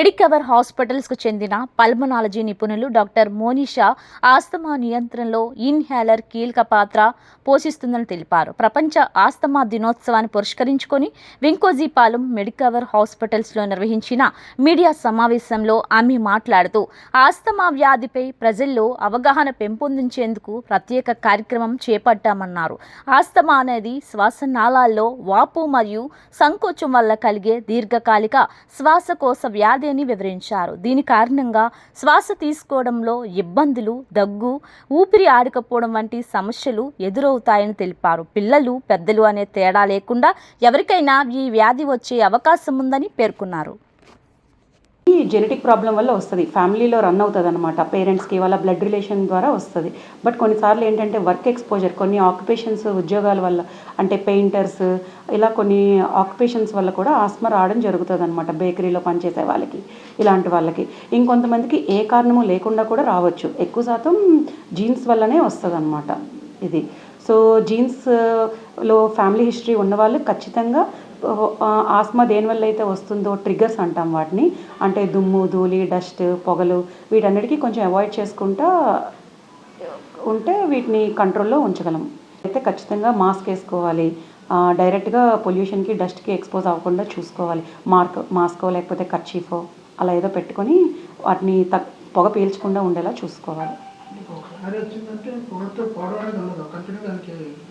Medicover హాస్పిటల్స్కు చెందిన pulmonology నిపుణులు doctor Monisha asthma నియంత్రణలో ఇన్హేలర్ కీలక పాత్ర పోషిస్తుందని తెలిపారు. ప్రపంచ ఆస్తమా దినోత్సవాన్ని పురస్కరించుకొని వెంకోజీపాలెం మెడికవర్ హాస్పిటల్స్లో నిర్వహించిన మీడియా సమావేశంలో ఆమె మాట్లాడుతూ ఆస్తమా వ్యాధిపై ప్రజల్లో అవగాహన పెంపొందించేందుకు ప్రత్యేక కార్యక్రమం చేపట్టామన్నారు. ఆస్తమా అనేది శ్వాసనాళాల్లో వాపు మరియు సంకోచం వల్ల కలిగే దీర్ఘకాలిక శ్వాసకోశ వ్యాధి అని వివరించారు. దీని కారణంగా శ్వాస తీసుకోవడంలో ఇబ్బందులు, దగ్గు, ఊపిరి ఆడకపోవడం వంటి సమస్యలు ఎదురవుతాయని తెలిపారు. పిల్లలు, పెద్దలు అనే తేడా లేకుండా ఎవరికైనా ఈ వ్యాధి వచ్చే అవకాశం ఉందని పేర్కొన్నారు. ఈ జెనెటిక్ ప్రాబ్లం వల్ల వస్తుంది, ఫ్యామిలీలో రన్ అవుతుంది అనమాట. పేరెంట్స్కి వాళ్ళ బ్లడ్ రిలేషన్ ద్వారా వస్తుంది. బట్ కొన్నిసార్లు ఏంటంటే వర్క్ ఎక్స్పోజర్, కొన్ని ఆక్యుపేషన్స్, ఉద్యోగాల వల్ల, అంటే పెయింటర్స్, ఇలా కొన్ని ఆక్యుపేషన్స్ వల్ల కూడా ఆస్మా రావడం జరుగుతుంది అనమాట. బేకరీలో పనిచేసే వాళ్ళకి, ఇలాంటి వాళ్ళకి. ఇంకొంతమందికి ఏ కారణము లేకుండా కూడా రావచ్చు. ఎక్కువ శాతం జీన్స్ వల్లనే వస్తుంది అనమాట ఇది. సో జీన్స్లో ఫ్యామిలీ హిస్టరీ ఉన్నవాళ్ళు ఖచ్చితంగా ఆస్మా దేనివల్ల అయితే వస్తుందో ట్రిగ్గర్స్ అంటాం వాటిని, అంటే దుమ్ము, ధూళి, డస్ట్, పొగలు, వీటన్నిటికీ కొంచెం అవాయిడ్ చేసుకుంటా ఉంటే వీటిని కంట్రోల్లో ఉంచగలం. అయితే ఖచ్చితంగా మాస్క్ వేసుకోవాలి. డైరెక్ట్గా పొల్యూషన్కి, డస్ట్కి ఎక్స్పోజ్ అవ్వకుండా చూసుకోవాలి. మాస్కో లేకపోతే కర్చీఫో అలా ఏదో పెట్టుకొని వాటిని పొగ పీల్చకుండా ఉండేలా చూసుకోవాలి.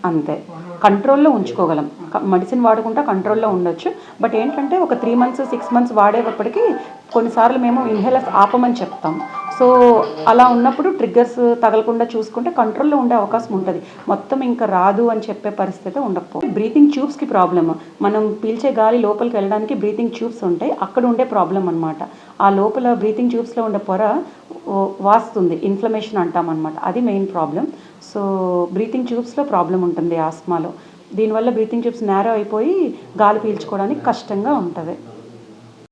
అంతే, కంట్రోల్లో ఉంచుకోగలం. మెడిసిన్ వాడుకుంటా కంట్రోల్లో ఉండొచ్చు. బట్ ఏంటంటే ఒక 3 months 6 months వాడేటప్పటికి కొన్నిసార్లు మేము ఇన్హేలర్స్ ఆపమని చెప్తాం. సో అలా ఉన్నప్పుడు ట్రిగ్గర్స్ తగలకుండా చూసుకుంటే కంట్రోల్లో ఉండే అవకాశం ఉంటుంది. మొత్తం ఇంకా రాదు అని చెప్పే పరిస్థితి ఉండకపోతే. బ్రీతింగ్ ట్యూబ్స్కి ప్రాబ్లమ్, మనం పీల్చే గాలి లోపలికి వెళ్ళడానికి బ్రీతింగ్ ట్యూబ్స్ ఉంటాయి, అక్కడ ఉండే ప్రాబ్లం అనమాట. ఆ లోపల బ్రీతింగ్ ట్యూబ్స్లో ఉండే పొర వాస్తుంది, ఇన్ఫ్లమేషన్ అంటాం అనమాట. అది మెయిన్ ప్రాబ్లం. సో బ్రీతింగ్ ట్యూబ్స్లో ప్రాబ్లం ఉంటుంది ఆస్మాలో. దీనివల్ల బ్రీతింగ్ ట్యూబ్స్ నేరో అయిపోయి గాలి పీల్చుకోవడానికి కష్టంగా ఉంటుంది.